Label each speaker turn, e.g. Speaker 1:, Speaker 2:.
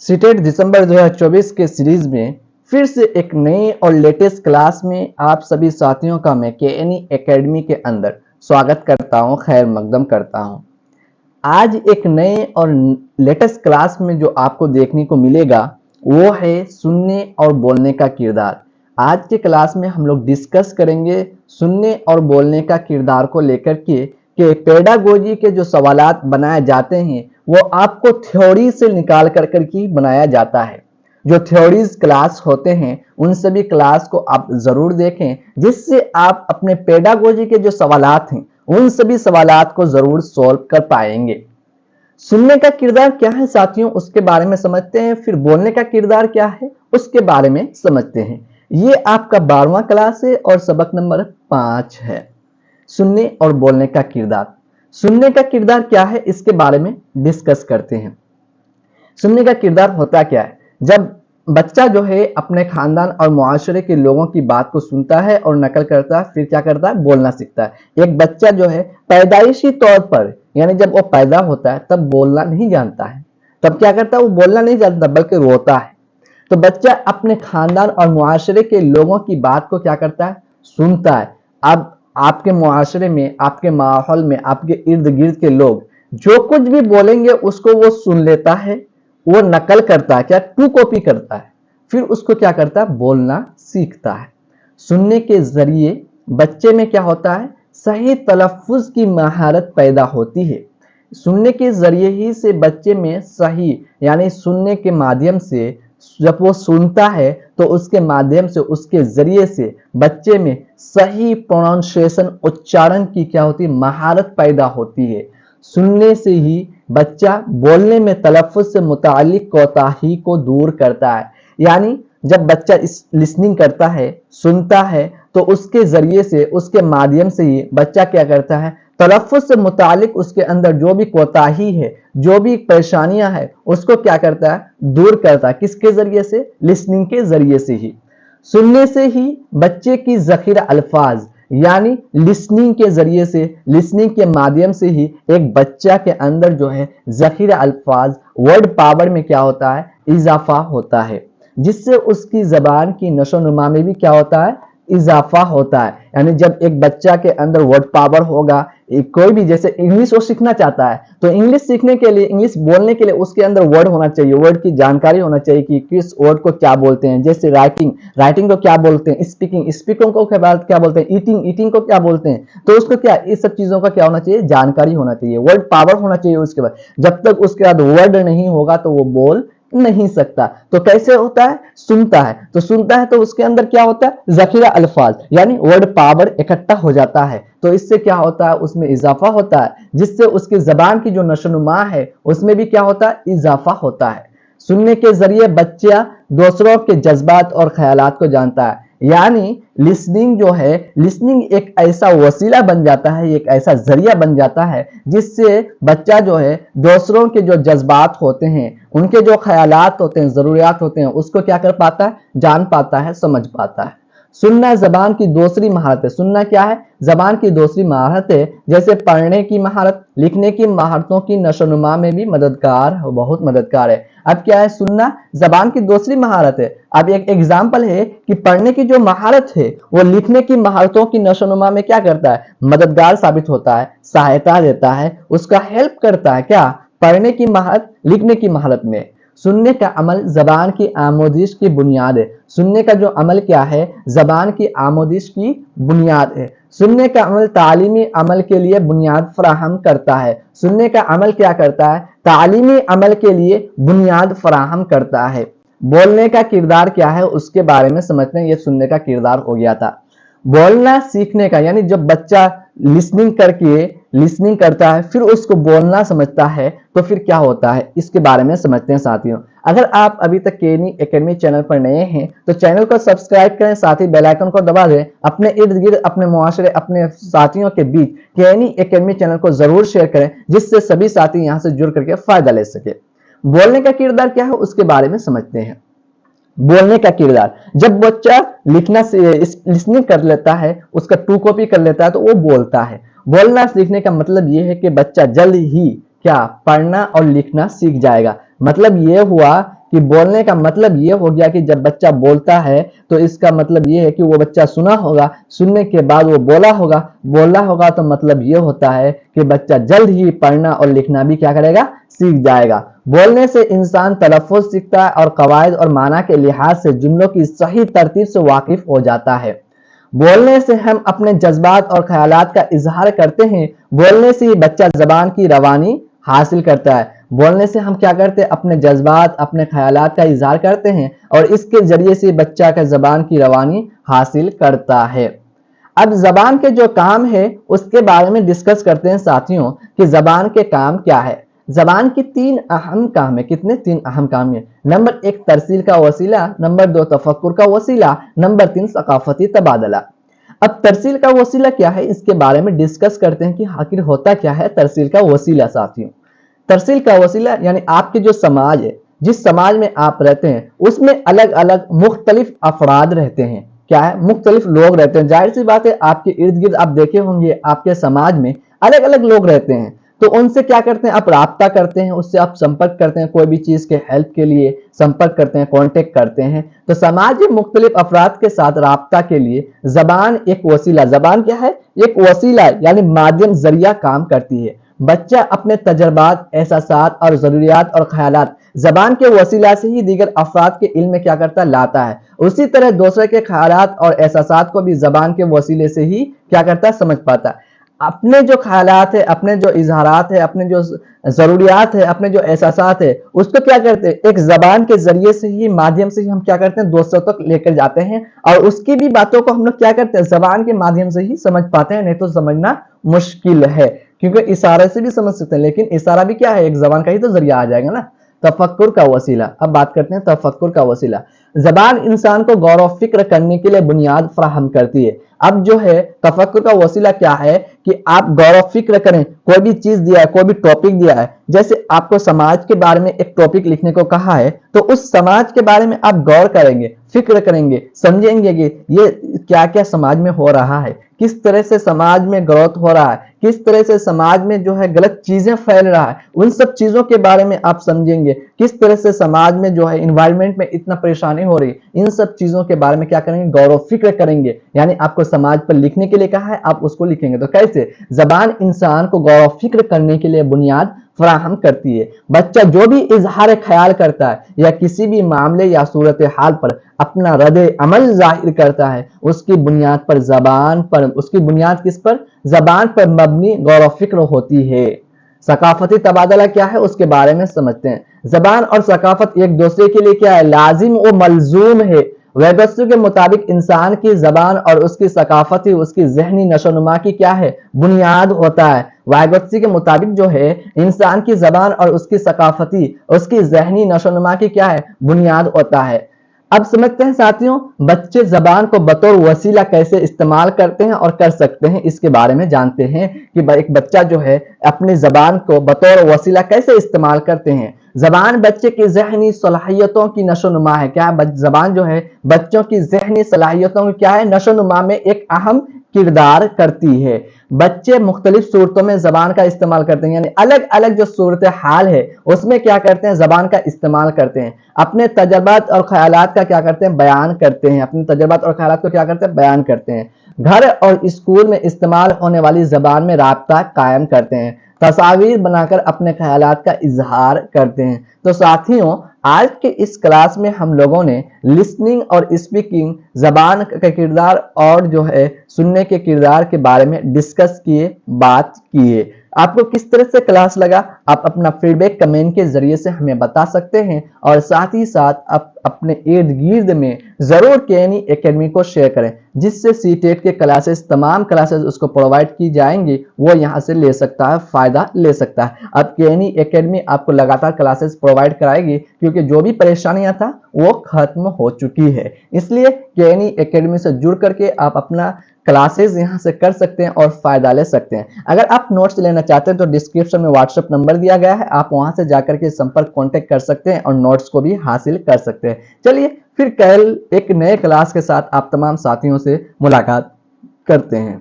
Speaker 1: CTET दिसंबर 2024 के series में फिर से एक नए और लेटेस्ट क्लास में आप सभी साथियों का मैं केएनई एकेडमी के अंदर स्वागत करता हूं, खैर मकदम करता हूं। आज एक नए और लेटेस्ट क्लास में जो आपको देखने को मिलेगा वो है सुनने और बोलने का किरदार। आज के क्लास में हम लोग डिस्कस करेंगे सुनने और बोलने का किरदार को लेकर के कि पेडागोजी के जो सवालात बनाए जाते हैं वो आपको थ्योरी से निकाल कर के बनाया जाता है। जो थ्योरीज क्लास होते हैं उन सभी क्लास को आप जरूर देखें, जिससे आप अपने पेडागोजी के जो सवालात हैं उन सभी सवालात को जरूर सॉल्व कर पाएंगे। सुनने का किरदार क्या है साथियों, उसके बारे में समझते हैं। फिर बोलने का किरदार क्या है उसके बारे में समझते हैं। ये आपका 12वां क्लास है और सबक नंबर 5 है, सुनने और बोलने का किरदार। सुनने का किरदार क्या है इसके बारे में डिस्कस करते हैं। सुनने का किरदार होता क्या है? जब बच्चा जो है अपने खानदान और मुआशरे के लोगों की बात को सुनता है और नकल करता है, फिर क्या करता है? बोलना सीखता है। एक बच्चा जो है पैदाइशी तौर पर, यानी जब वो पैदा होता है तब बोलना नहीं जानता है। तब क्या करता है? वो बोलना नहीं जानता बल्कि रोता है। तो बच्चा अपने खानदान और मुआशरे के लोगों की बात को क्या करता है? सुनता है। अब आपके मुआशरे में, आपके माहौल में, आपके इर्द गिर्द के लोग जो कुछ भी बोलेंगे उसको वो सुन लेता है, वो नकल करता है, क्या टू कॉपी करता है, फिर उसको क्या करता है? बोलना सीखता है। सुनने के जरिए बच्चे में क्या होता है? सही तलफ्फुज की महारत पैदा होती है। सुनने के जरिए ही से बच्चे में सही, यानी सुनने के माध्यम से जब वो सुनता है तो उसके माध्यम से, उसके जरिए से बच्चे में सही प्रोनाउंसिएशन, उच्चारण की क्या होती है? महारत पैदा होती है। सुनने से ही बच्चा बोलने में तलफ्फुज से मुतालिक कोताही को दूर करता है। यानी जब बच्चा इस लिसनिंग करता है, सुनता है, तो उसके जरिए से, उसके माध्यम से ही बच्चा क्या करता है? तलफ्फुज से मुतालिक उसके अंदर जो भी कोताही है, जो भी परेशानियां है, उसको क्या करता है? दूर करता है। किसके जरिए से? लिसनिंग के जरिए से ही। सुनने से ही बच्चे की जखीरा अल्फाज, यानी लिसनिंग के जरिए से, लिसनिंग के माध्यम से ही एक बच्चा के अंदर जो है जखीरा अल्फाज, वर्ड पावर में क्या होता है? इजाफा होता है, जिससे उसकी जबान की नशोनुमा में भी क्या होता है? इजाफा होता है। यानी जब एक बच्चा के अंदर वर्ड पावर होगा, कोई भी, जैसे इंग्लिश वो सीखना चाहता है तो इंग्लिश सीखने के लिए, इंग्लिश बोलने के लिए उसके अंदर वर्ड होना चाहिए, वर्ड की जानकारी होना चाहिए कि किस वर्ड को क्या बोलते हैं। जैसे राइटिंग, राइटिंग को क्या बोलते हैं, स्पीकिंग, स्पीकिंग को क्या बोलते हैं, ईटिंग, ईटिंग को क्या बोलते हैं। तो उसको क्या, इस सब चीजों का क्या होना चाहिए? जानकारी होना चाहिए, वर्ड पावर होना चाहिए। उसके बाद जब तक उसके बाद वर्ड नहीं होगा तो वो बोल नहीं सकता। तो कैसे होता है? सुनता है, तो सुनता है तो उसके अंदर क्या होता है? जखीरा अल्फाज, यानी वर्ड पावर इकट्ठा हो जाता है। तो इससे क्या होता है? उसमें इजाफा होता है, जिससे उसकी जबान की जो नशोनुमा है उसमें भी क्या होता है? इजाफा होता है। सुनने के जरिए बच्चा दूसरों के जज्बात और ख्यालात को जानता है। यानी लिसनिंग जो है, लिसनिंग एक ऐसा वसीला बन जाता है, एक ऐसा जरिया बन जाता है जिससे बच्चा जो है दूसरों के जो जज्बात होते हैं, उनके जो ख्यालात होते हैं, जरूरियात होते हैं, उसको क्या कर पाता है? जान पाता है, समझ पाता है। सुनना जबान की दूसरी महारत है। सुनना क्या है? जबान की दूसरी महारत है। जैसे पढ़ने की महारत, लिखने की महारतों की नशोनुमा में भी मददगार, बहुत मददगार है। अब क्या है? सुनना जबान की दूसरी महारत है। अब एक एग्जाम्पल है कि पढ़ने की जो महारत है वो लिखने की महारतों की नशोनुमा में क्या करता है? मददगार साबित होता है, सहायता देता है, उसका हेल्प करता है। क्या? पढ़ने की महारत लिखने की महारत में। सुनने का अमल जबान की आमोदिश की बुनियाद है। सुनने का जो अमल क्या है? जबान की आमोदिश की बुनियाद है। सुनने का अमल तालीमी अमल के लिए बुनियाद फराहम करता है। सुनने का अमल क्या करता है? तालीमी अमल के लिए बुनियाद फराहम करता है। बोलने का किरदार क्या है उसके बारे में समझते हैं। ये सुनने का किरदार हो गया था। बोलना सीखने का, यानी जब बच्चा लिसनिंग करता है फिर उसको बोलना समझता है तो फिर क्या होता है इसके बारे में समझते हैं साथियों। अगर आप अभी तक केएनई एकेडमी चैनल पर नए हैं तो चैनल को सब्सक्राइब करें, साथ ही बेल आइकन को दबा दें। अपने इर्द गिर्द, अपने मुआशरे, अपने साथियों के बीच केएनई एकेडमी चैनल को जरूर शेयर करें, जिससे सभी साथी यहां से जुड़ करके फायदा ले सके। बोलने का किरदार क्या है उसके बारे में समझते हैं। बोलने का किरदार, जब बच्चा लिखना से लिसनिंग कर लेता है, उसका टू कॉपी कर लेता है तो वो बोलता है। बोलना सीखने का मतलब ये है कि बच्चा जल्द ही क्या पढ़ना और लिखना सीख जाएगा। मतलब ये हुआ कि बोलने का मतलब ये हो गया कि जब बच्चा बोलता है तो इसका मतलब ये है कि वो बच्चा सुना होगा, सुनने के बाद वो बोला होगा तो मतलब ये होता है कि बच्चा जल्द ही पढ़ना और लिखना भी क्या करेगा, सीख जाएगा। बोलने से इंसान तलफ़्फ़ुज़ सीखता है और कवायद और माना के लिहाज से जुमलों की सही तरतीब से वाकिफ हो जाता है। बोलने से हम अपने जज्बात और ख्यालात का इजहार करते हैं। बोलने से ही बच्चा जबान की रवानी हासिल करता है। बोलने से हम क्या करते हैं, अपने जज्बात अपने ख्यालात का इजहार करते हैं और इसके जरिए से बच्चा का जबान की रवानी हासिल करता है। अब जबान के जो काम है उसके बारे में डिस्कस करते हैं साथियों कि जबान के काम क्या है। जबान की तीन अहम काम है। कितने? तीन अहम काम है। नंबर एक तरसील का वसीला, नंबर दो तफक्कुर का वसीला, नंबर तीन सकाफती तबादला। अब तरसील का वसीला क्या है इसके बारे में डिस्कस करते हैं कि आखिर होता क्या है तरसील का वसीला। साथियों, तरसील का वसीला यानी आपके जो समाज है, जिस समाज में आप रहते हैं उसमें अलग अलग मुख्तलिफ अफराद रहते हैं। क्या है? मुख्तलिफ लोग रहते हैं। जाहिर सी बात है आपके इर्द गिर्द आप देखे होंगे आपके समाज में अलग अलग लोग रहते हैं, तो उनसे क्या करते हैं, आप राब्ता करते हैं, उससे आप संपर्क करते हैं, कोई भी चीज के हेल्प के लिए संपर्क करते हैं, कांटेक्ट करते हैं। तो समाज में मुख्तलिफ अफराद के साथ राब्ता के लिए जबान एक वसीला, जबान क्या है, एक वसीला यानी माध्यम जरिया काम करती है। बच्चा अपने तजर्बात, एहसासात और जरूरियात और ख्यालात जबान के वसीला से ही दीगर अफराद के इल्म में क्या करता है, लाता है। उसी तरह दूसरे के ख्यालात और एहसासात को भी जबान के वसीले से ही क्या करता है, समझ पाता है। अपने जो ख्यालात है, अपने जो इजहारात है, अपने जो जरूरियात है, अपने जो एहसासात है, उसको क्या करते हैं, एक जबान के जरिए से ही, माध्यम से ही हम क्या करते हैं, दूसरों तक लेकर जाते हैं और उसकी भी बातों को हम लोग क्या करते हैं, जबान के माध्यम से ही समझ पाते हैं। नहीं तो समझना मुश्किल है, क्योंकि इशारे से भी समझ सकते हैं, लेकिन इशारा भी क्या है, एक जबान का ही तो जरिया आ जाएगा ना। तफक्कुर का वसीला। अब बात करते हैं तफक्कुर का वसीला। जबान इंसान को गौर व फिक्र करने के लिए बुनियाद फराहम करती है। अब जो है तफक्कुर का वसीला क्या है कि आप गौर व फिक्र करें। कोई भी चीज दिया है, कोई भी टॉपिक दिया है, जैसे आपको समाज के बारे में एक टॉपिक लिखने को कहा है, तो उस समाज के बारे में आप गौर करेंगे, फिक्र करेंगे, समझेंगे कि ये क्या क्या समाज में हो रहा है, किस तरह से समाज में ग्रोथ हो रहा है, किस तरह से समाज में जो है गलत चीजें फैल रहा है, उन सब चीजों के बारे में आप समझेंगे। किस तरह से समाज में जो है इन्वायरमेंट में इतना परेशानी हो रही है, इन सब चीजों के बारे में क्या करेंगे, गौर व फिक्र करेंगे। यानी आपको समाज पर लिखने के लिए कहा है, आप उसको लिखेंगे। तो कैसे? जबान इंसान को गौर व फिक्र करने के लिए बुनियाद फराहम करती है। बच्चा जो भी इजहार ख्याल करता है या किसी भी मामले या सूरत हाल पर अपना रद्द अमल जाहिर करता है, उसकी बुनियाद पर जबान पर, उसकी बुनियाद किस पर, जबान पर मबनी गौर व फिक्र होती है। सकाफती तबादला क्या है उसके बारे में समझते हैं। जबान और सकाफत एक दूसरे के लिए क्या है, लाजिम व मलजूम है। वेगोत्सु के मुताबिक इंसान की जबान और उसकी सकाफती उसकी जहनी नशोनुमा की क्या है, बुनियाद होता है। वाइगोत्सी के मुताबिक जो है इंसान की जबान और उसकी सकाफती उसकी जहनी नशोनुमा की क्या है, बुनियाद होता है। अब समझते हैं साथियों, बच्चे जबान को बतौर वसीला कैसे इस्तेमाल करते हैं और कर सकते हैं, इसके बारे में जानते हैं कि एक बच्चा जो है अपनी जबान को बतौर वसीला कैसे इस्तेमाल करते हैं। जबान बच्चे की जहनी सलाहियतों की नशोनुमा है। क्या जबान जो है बच्चों की जहनी सलाहियतों की क्या है, नशोनुमा में एक अहम किरदार करती है। बच्चे मुख्तलिफ सूरतों में जबान का इस्तेमाल करते हैं, यानी अलग अलग जो सूरत हाल है उसमें क्या करते हैं, जबान का इस्तेमाल करते हैं। अपने तजर्बात और ख्यालात का क्या करते हैं, बयान करते हैं। अपने तजर्बात और ख्यालात को क्या करते हैं, बयान करते हैं। घर और स्कूल में इस्तेमाल होने वाली जबान में राब्ता कायम करते हैं। तस्वीर बनाकर अपने ख्यालात का इजहार करते हैं। तो साथियों, आज के इस क्लास में हम लोगों ने लिसनिंग और स्पीकिंग, जबान का किरदार और जो है सुनने के किरदार के बारे में डिस्कस किए, बात किए। आपको किस तरह से क्लास लगा, आप अपना फीडबैक कमेंट के जरिए से हमें बता सकते हैं और साथ ही साथ आप अपने इर्द गिर्द में जरूर केएनई एकेडमी को शेयर करें, जिससे सीटेट के क्लासेस, तमाम क्लासेस उसको प्रोवाइड की जाएंगी, वो यहाँ से ले सकता है, फायदा ले सकता है। अब केएनई एकेडमी आपको लगातार क्लासेस प्रोवाइड कराएगी, क्योंकि जो भी परेशानियां था वो खत्म हो चुकी है। इसलिए केएनई एकेडमी से जुड़ करके आप अपना क्लासेस यहां से कर सकते हैं और फायदा ले सकते हैं। अगर आप नोट्स लेना चाहते हैं तो डिस्क्रिप्शन में व्हाट्सएप नंबर दिया गया है, आप वहां से जाकर के संपर्क कांटेक्ट कर सकते हैं और नोट्स को भी हासिल कर सकते हैं। चलिए फिर कल एक नए क्लास के साथ आप तमाम साथियों से मुलाकात करते हैं।